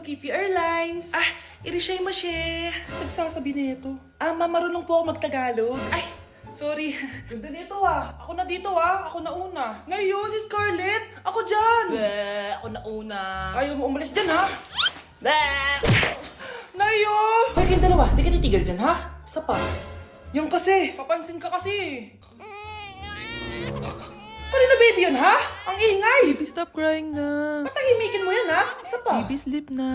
to KP Airlines. Irishay mashe. Nagsasabi nito. Marunong po ako magtagalog. Ay, sorry. Ganda nito Ako na dito Ako na una. Ngayon, si Scarlett. Ako dyan. Ako na una. Ayaw mo umalis dyan Ngayon. Hoy, kayong dalawa, di ka titigil dyan, ha? Isa pa. Yung kasi, papansin ka kasi. Kanina baby yun, ha? Ang ingay! Baby, stop crying na. Patahimikin mo yan, ha? Isa pa. Baby, sleep na.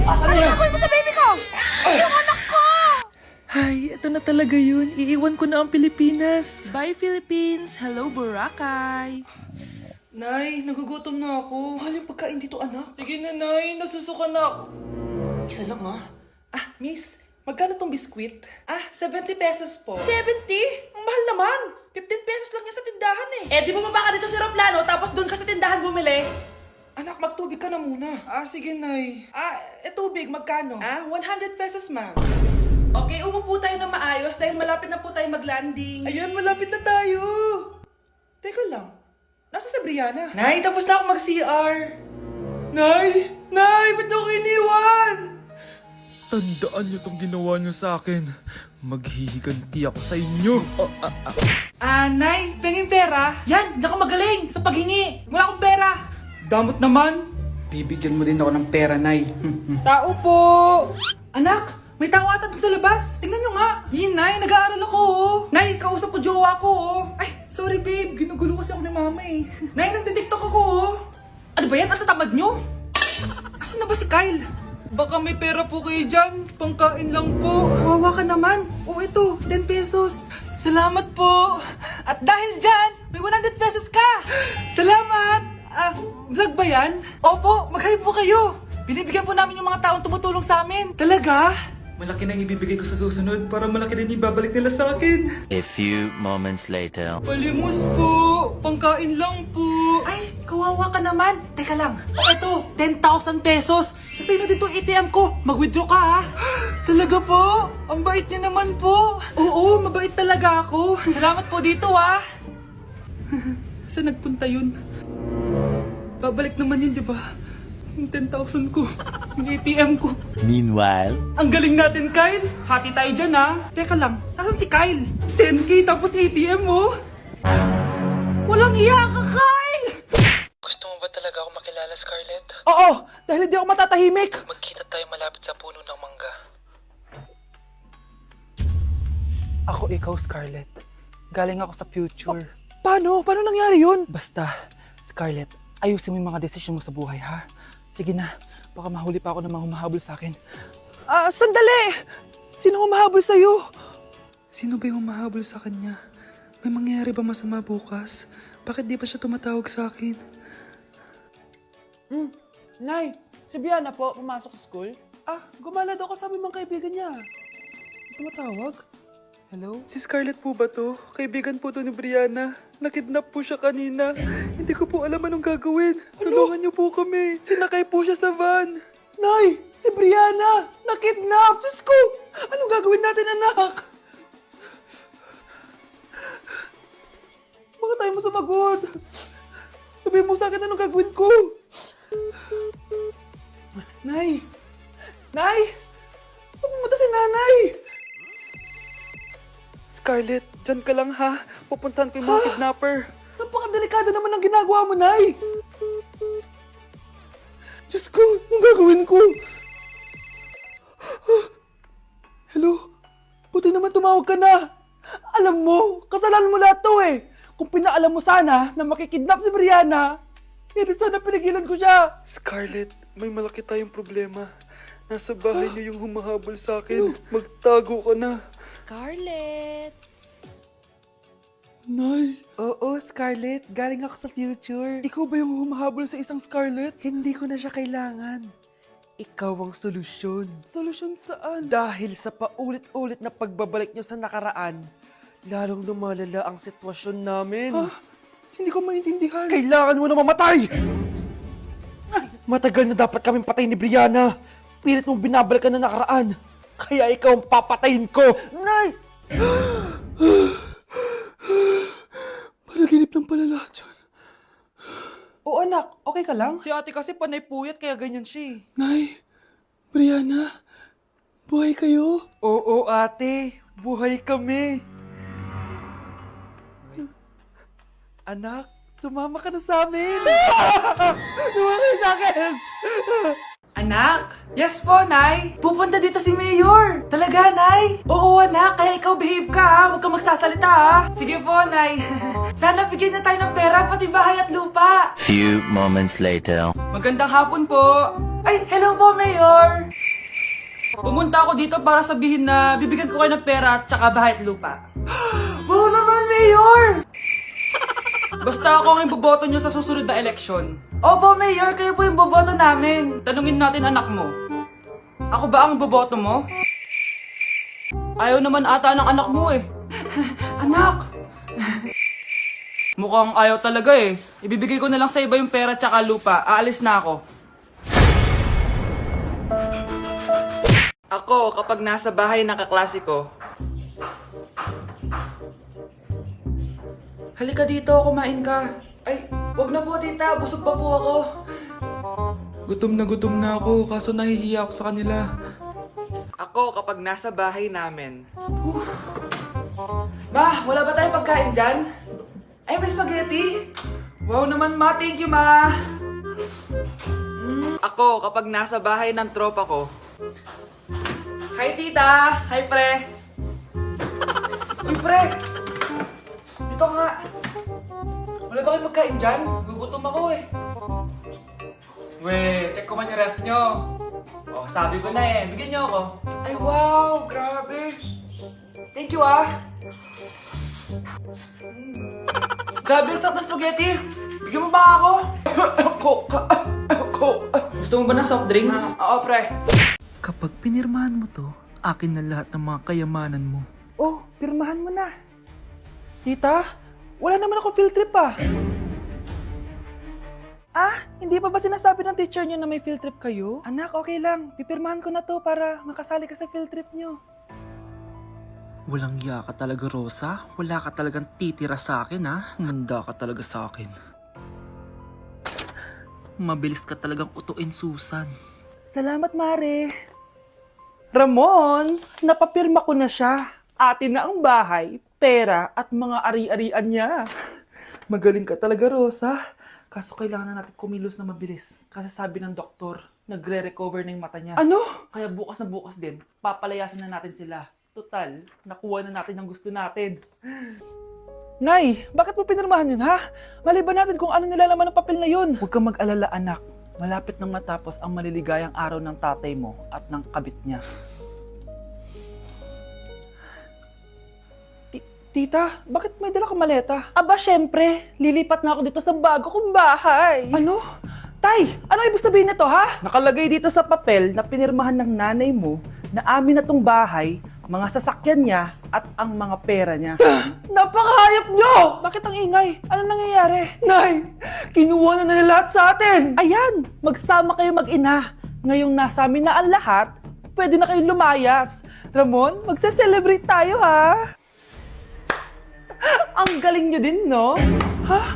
Asan na yan? Ano mo sa baby ko? Yung anak ko! Ay, ito na talaga yun. Iiwan ko na ang Pilipinas. Bye, Philippines. Hello, Boracay. Nay, nagugutom na ako. Mahal yung pagkain dito, anak. Sige na, Nay. Nasusuka na ako. Isa lang, miss, magkano tong biskwit? 70 pesos po. 70? Ang mahal naman. 15 pesos lang yan sa tindahan di bumaba ka dito sa aeroplano tapos doon ka sa tindahan bumili? Anak, magtubig ka na muna. Sige, Nay. Tubig, magkano? 100 pesos, ma'am. Okay, umupo tayo na maayos dahil malapit na po tayo mag-landing. Ayun, malapit na tayo. Teka lang. Nasa si Brianna? Nay, tapos na ako mag-CR. Nay, ba't ako iniwan? Tandaan niyo tong ginawa niyo sa akin. Maghihiganti ako sa inyo. Nay, penging pera? Yan, nakamagaling sa paghingi. Wala akong pera. Damot naman. Bibigyan mo din ako ng pera, Nay. Tao po. Anak, may tao ata dun sa labas. Tingnan nyo nga. Yun, Nay, nag-aaral ako. Nay, kausap ko jowa ko. Ay, sorry babe. Ginugulo kasi ako ni mama Nay, nagtitiktok ako. Ano ba yan? Ang tatamad nyo? Asan na ba si Kyle? Baka may pera po kayo dyan. Pangkain lang po. Kawawa ka naman. Ito, 10 pesos. Salamat po. At dahil dyan, may 100 pesos ka. Salamat. Vlog ba yan? Opo, mag-hype po kayo. Binibigyan po namin yung mga taong tumutulong sa amin. Talaga? Malaki na ibibigay ko sa susunod para malaki din ibabalik nila sa akin. A few moments later. Palimos po. Pangkain lang po. Ay, kawawa ka naman. Teka lang. Ito, 10,000 pesos. Sa'yo na dito ATM ko. Mag-withdraw ka Talaga po? Ang bait niya naman po. Oo, mabait talaga ako. Salamat po dito Saan nagpunta yun? Babalik naman yun, di ba? Yung 10,000 ko. Yung ATM ko. Meanwhile. Ang galing natin, Kyle. Hati tayo dyan, Teka lang, nasan si Kyle? 10K tapos ATM, Walang iya ka, Kyle! Gusto mo ba talaga ako makilala, Scarlett? Oo, dahil hindi ako matatahimik. Magkita tayo malapit sa puno ng mangga. Ako ikaw, Scarlett. Galing ako sa future. Paano? Paano nangyari yun? Basta, Scarlett, ayusin mo yung mga desisyon mo sa buhay, ha? Sige na, baka mahuli pa ako ng mga humahabol sa akin. Sandali! Sino humahabol sa'yo? Sino ba yung humahabol sa kanya? May mangyayari ba masama bukas? Bakit di pa siya tumatawag sa akin? Nay, si Biana po, pumasok sa school? Gumala daw kasama yung mga kaibigan niya. Tumatawag? Hello? Si Scarlett po ba to? Kaibigan po to ni Brianna. Nakidnap po siya kanina. Hindi ko po alam anong gagawin. Tulungan niyo po kami. Sinakay po siya sa van. Nay, si Brianna! Nakidnap! Diyos ko! Anong gagawin natin, anak? Bakit tayo mo sumagot? Sabihin mo sa akin anong gagawin ko. Nay! Nay! Saan pumunta si nanay? Scarlett, dyan ka lang ha. Pupuntahan ko yung mga kidnapper. Napakadelikado naman ang ginagawa mo, Nay! Diyos ko, anong gagawin ko? Hello? Buti naman tumawag ka na. Alam mo, kasalanan mo lahat to Kung pinaalam mo sana na makikidnap si Brianna, hindi sana pinigilan ko siya. Scarlett, may malaki tayong problema. Nasa bahay niyo yung humahabol sa akin. Magtago ka na. Scarlett! Nay, Oo, Scarlett. Galing ako sa future. Ikaw ba yung humahabol sa isang Scarlett? Hindi ko na siya kailangan. Ikaw ang solusyon. Solusyon saan? Dahil sa paulit-ulit na pagbabalik niyo sa nakaraan, lalong lumalala ang sitwasyon namin. Hindi ko maintindihan. Kailangan mo na mamatay! Matagal na dapat kaming patayin ni Brianna. Pilit mong binabalikan na nakaraan. Kaya ikaw ang papatayin ko. Nay! Panaginip ng pala lahat yun. Oo, anak, okay ka lang? Si ate kasi panay puyat kaya ganyan siya eh. Nay, Brianna, buhay kayo? Oo ate, buhay kami. Anak, sumama ka na sa amin. Sumama ka sa akin. Anak? Yes po, Nay. Pupunta dito si Mayor. Talaga, Nay? Oo, anak. Kaya ikaw behave ka, ha? Huwag kang magsasalita, ha? Sige po, Nay. Sana bigyan niya tayo ng pera, pati bahay at lupa. Few moments later. Magandang hapon po. Ay, hello po, Mayor. Pumunta ako dito para sabihin na bibigyan ko kayo ng pera at saka bahay at lupa. Wow naman, Mayor! Basta ako ang iboboto nyo sa susunod na eleksyon. Opo, Mayor, kayo po yung boboto namin. Tanungin natin anak mo. Ako ba ang boboto mo? Ayaw naman ata ng anak mo eh. Anak! Mukhang ayaw talaga eh. Ibibigay ko na lang sa iba yung pera tsaka lupa. Aalis na ako. Ako, kapag nasa bahay ng kaklase ko, halika dito, kumain ka. Ay, wag na po tita, busog pa po ako. Gutom na ako, kaso nahihiya ako sa kanila. Ako, kapag nasa bahay namin. Ma, wala ba tayong pagkain dyan? Ay, may spaghetti. Wow naman ma, thank you ma. Ako, kapag nasa bahay ng tropa ko. Hi tita! Hi pre! Uy pre! Dito nga! Wala ba kayong pagkain dyan? Gugutom ako eh. We, check ko man yung ref nyo. Oh, sabi ko na eh. Bigyan nyo ako. Ay wow! Grabe! Thank you ah! Grabe ang sarap ng spaghetti! Bigyan mo ba ako? Gusto mo ba ng soft drinks? Oo pre. Kapag pinirmahan mo to, akin na lahat ng mga kayamanan mo. Oh, pirmahan mo na. Tita, wala naman ako field trip ah. Ah, hindi pa ba sinasabi ng teacher niyo na may field trip kayo? Anak, okay lang. Pipirmahan ko na to para makasali ka sa field trip niyo. Walang iya ka talaga, Rosa. Wala ka talagang titira sa akin, ha? Manda ka talaga sa akin. Mabilis ka talagang utuin, Susan. Salamat, Mare. Ramon, napapirma ko na siya. Atin na ang bahay, pera at mga ari-arian niya. Magaling ka talaga, Rosa. Kaso kailangan na natin kumilos na mabilis. Kasi sabi ng doktor, nagre-recover na yung mata niya. Ano? Kaya bukas na bukas din, papalayasin na natin sila. Total, nakuha na natin ang gusto natin. Nay, bakit mo pinirmahan yun, ha? Maliban natin kung ano nilalaman ng papel na yun. Huwag kang mag-alala, anak. Malapit nang matapos ang maliligayang araw ng tatay mo at ng kabit niya. Tita, bakit may dala kang maleta? Aba, syempre. Lilipat na ako dito sa bago kong bahay. Ano? Tay, ano ibig sabihin nito, ha? Nakalagay dito sa papel na pinirmahan ng nanay mo na amin na tong bahay, mga sasakyan niya at ang mga pera niya. Napakahayop nyo! Bakit ang ingay? Ano nangyayari? Nay, kinuha na nila lahat sa atin! Ayan, magsama kayo mag-ina. Ngayong nasa amin na ang lahat, pwede na kayong lumayas. Ramon, magse-celebrate tayo, ha? Ang galing nyo din, no? Ha?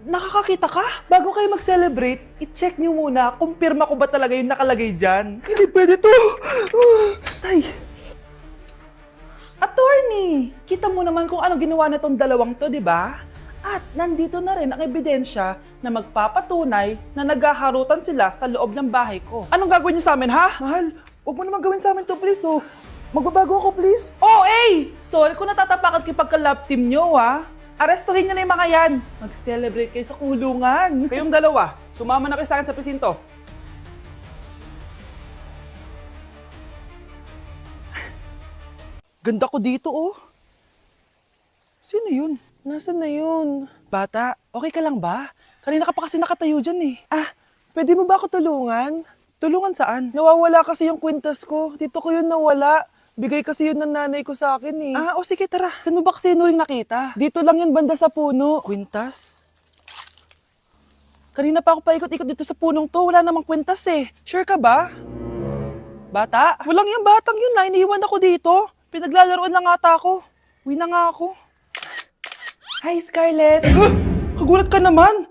Nakakakita ka? Bago kayo mag-celebrate, i-check nyo muna kung pirma ko ba talaga yung nakalagay dyan. Hindi pwede to! Tay! Attorney! Kita mo naman kung ano ginawa na tong dalawang to, di ba? At nandito na rin ang ebidensya na magpapatunay na naghaharutan sila sa loob ng bahay ko. Anong gagawin niyo sa amin, ha? Mahal, huwag mo naman gawin sa amin to, please, oh. Magbabago ako, please. Oh, eh! Sorry kung natatapakan kayo pagka-love team nyo, ha? Arestuhin nyo na yung mga yan. Mag-celebrate kayo sa kulungan. Kayong dalawa, sumama na kayo sa akin sa presinto. Ganda ko dito, oh. Sino yun? Nasaan na yun? Bata, okay ka lang ba? Kanina ka pa kasi nakatayo dyan, eh. Ah, pwede mo ba ako tulungan? Tulungan saan? Nawawala kasi yung kwintas ko. Dito ko yun nawala. Bigay kasi yun ng nanay ko sa akin, eh. Ah, o sige, tara. Saan mo ba kasi yun uling nakita? Dito lang yun, banda sa puno. Kwintas? Kanina pa ako paikot-ikot dito sa punong to. Wala namang kwintas, eh. Sure ka ba? Bata? Walang yung batang yun na. Iniwan ako dito. Pinaglalaroan lang ata ako. Uwi na nga ako. Hi, Scarlett. Kagulat ka naman.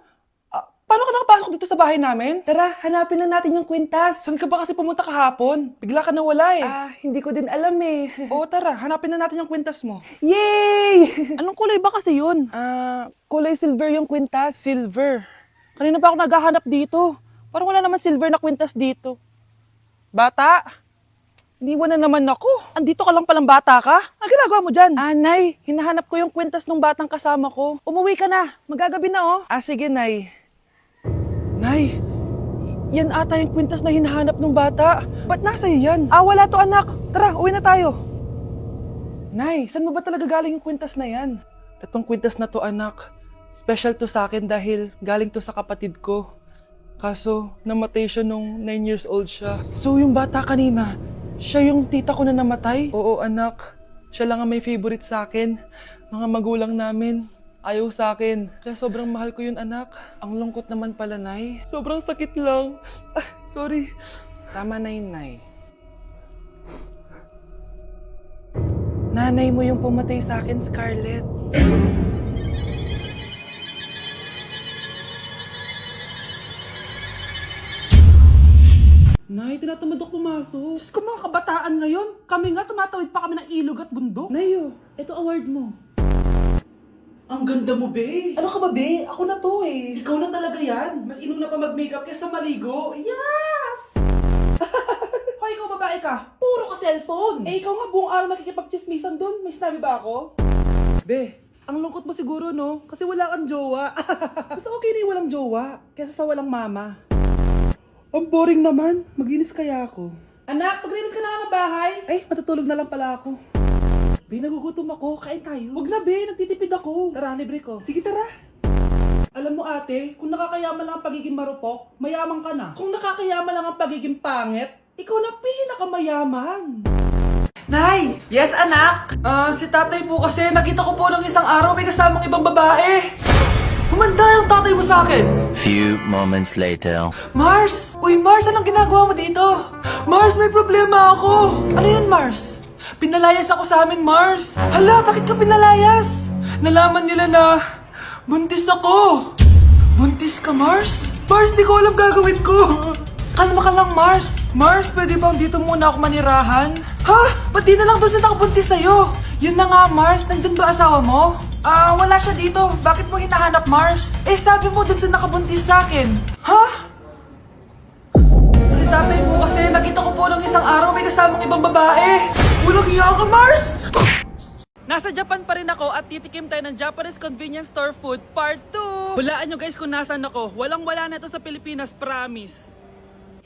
Paano ka nakapasok dito sa bahay namin? Tara, hanapin na natin yung kwintas. Saan ka ba kasi pumunta kahapon? Bigla ka nawala eh. Hindi ko din alam eh. Oo, tara, hanapin na natin yung kwintas mo. Yay! Anong kulay ba kasi yun? Kulay silver yung kwintas. Silver. Kanina pa ako naghahanap dito. Parang wala naman silver na kwintas dito. Bata? Iniwan na naman ako. Andito ka lang palang bata ka? Ang ginagawa mo dyan? Nay, hinahanap ko yung kwintas ng batang kasama ko. Umuwi ka na. Magagabi na oh. Sige, Nay. Nay, yan ata yung kwintas na hinahanap ng bata. Ba't nasa iyo yan? Wala to anak. Tara, uwi na tayo. Nay, saan mo ba talaga galing yung kwintas na yan? Itong kwintas na to anak, special to sa akin dahil galing to sa kapatid ko. Kaso, namatay siya nung 9 years old siya. So yung bata kanina, siya yung tita ko na namatay? Oo anak, siya lang ang may favorite sa akin. Mga magulang namin, ayaw sa akin. Kaya sobrang mahal ko yun anak. Ang lungkot naman pala, Nay. Sobrang sakit lang. Sorry. Tama na yun, Nay. Nanay mo yung pumatay sa akin, Scarlett. Nay, tinatamad ako pumasok. Diyos ko, mga kabataan ngayon. Kami nga, tumatawid pa kami ng ilog at bundok. Nayo, ito award mo. Ang ganda mo, be. Ano ka ba, be? Ako na to eh. Ikaw na talaga yan. Mas inuna pa mag-makeup kaysa maligo. Yes! Hoy, ikaw babae ka. Puro ka cellphone. Ikaw nga buong araw nakikipag-chismisan dun. May sinabi ba ako? Be, ang lungkot mo siguro, no? Kasi wala kang jowa. Mas okay na yung walang jowa kaysa sa walang mama. Ang boring naman. Maginis kaya ako. Anak, maglinis ka na nga ng bahay. Ay, matutulog na lang pala ako. Be, nagugutom ako. Kain tayo. Wag na, be. Nagtitipid ako. Tara, libre ko. Sige, tara. Alam mo, ate, kung nakakayaman lang ang pagiging marupok, mayaman ka na. Kung nakakayaman lang ang pagiging pangit, ikaw na pinakamayaman. Nay! Yes, anak? Si tatay po kasi nakita ko po ng isang araw may kasamang ibang babae. Humanda yung tatay mo sa akin. Few moments later. Mars! Uy, Mars, anong ginagawa mo dito? Mars, may problema ako. Ano yun, Mars? Pinalayas ako sa amin, Mars. Hala, bakit ka pinalayas? Nalaman nila na buntis ako. Buntis ka, Mars? Mars, di ko alam gagawin ko. Kalma ka lang, Mars. Mars, pwede bang dito muna ako manirahan? Ha? Ba't di na lang doon sa nakabuntis sa'yo? Yun na nga, Mars. Nandun ba asawa mo? Wala siya dito. Bakit mo hinahanap, Mars? Sabi mo dun sa nakabuntis sa akin. Ha? Si tatay mo kasi nakita ko po ng isang araw may kasamang ibang babae. Walang iya ka, Mars! Nasa Japan pa rin ako at titikim tayo ng Japanese convenience store food part 2. Hulaan nyo guys kung nasan ako. Walang-wala na ito sa Pilipinas, promise.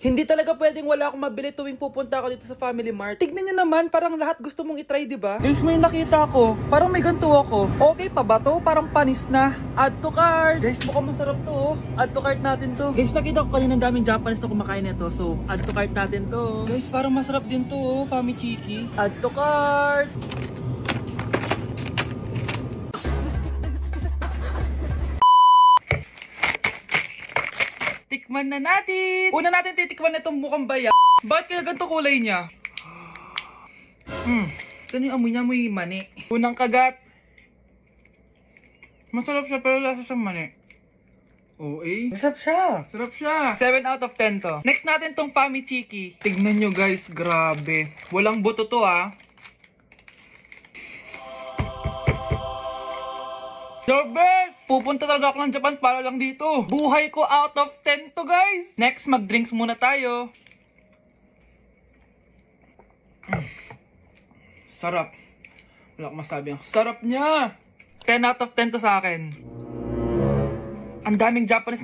Hindi talaga pwedeng wala akong mabili tuwing pupunta ako dito sa Family Mart. Tignan nyo naman, parang lahat gusto mong itry, di ba? Guys, may nakita ko. Parang may ganito ako. Okay pa ba to? Parang panis na. Add to cart. Guys, mukhang masarap to. Oh. Add to cart natin to. Guys, nakita ko kanina daming Japanese na kumakain nito. So, add to cart natin to. Guys, parang masarap din to. Oh. Pamichiki. Add to cart. Tikman na natin! Una natin titikman na itong mukhang baya. Bakit kaya ganito kulay niya? Ito yung amoy niya, amoy mani. Unang kagat. Masarap siya pero lasa sa mani. Oo masarap siya. Sarap siya. 7 out of 10 to. Next natin tong Pamichiki. Tignan nyo guys, grabe. Walang buto to The best! Pupunta talaga ako ng Japan para lang dito. Buhay ko out of 10 to guys. Next, mag-drinks muna tayo. Sarap. Wala akong masabi. Ang sarap niya. 10 out of 10 to sa akin. Ang daming Japanese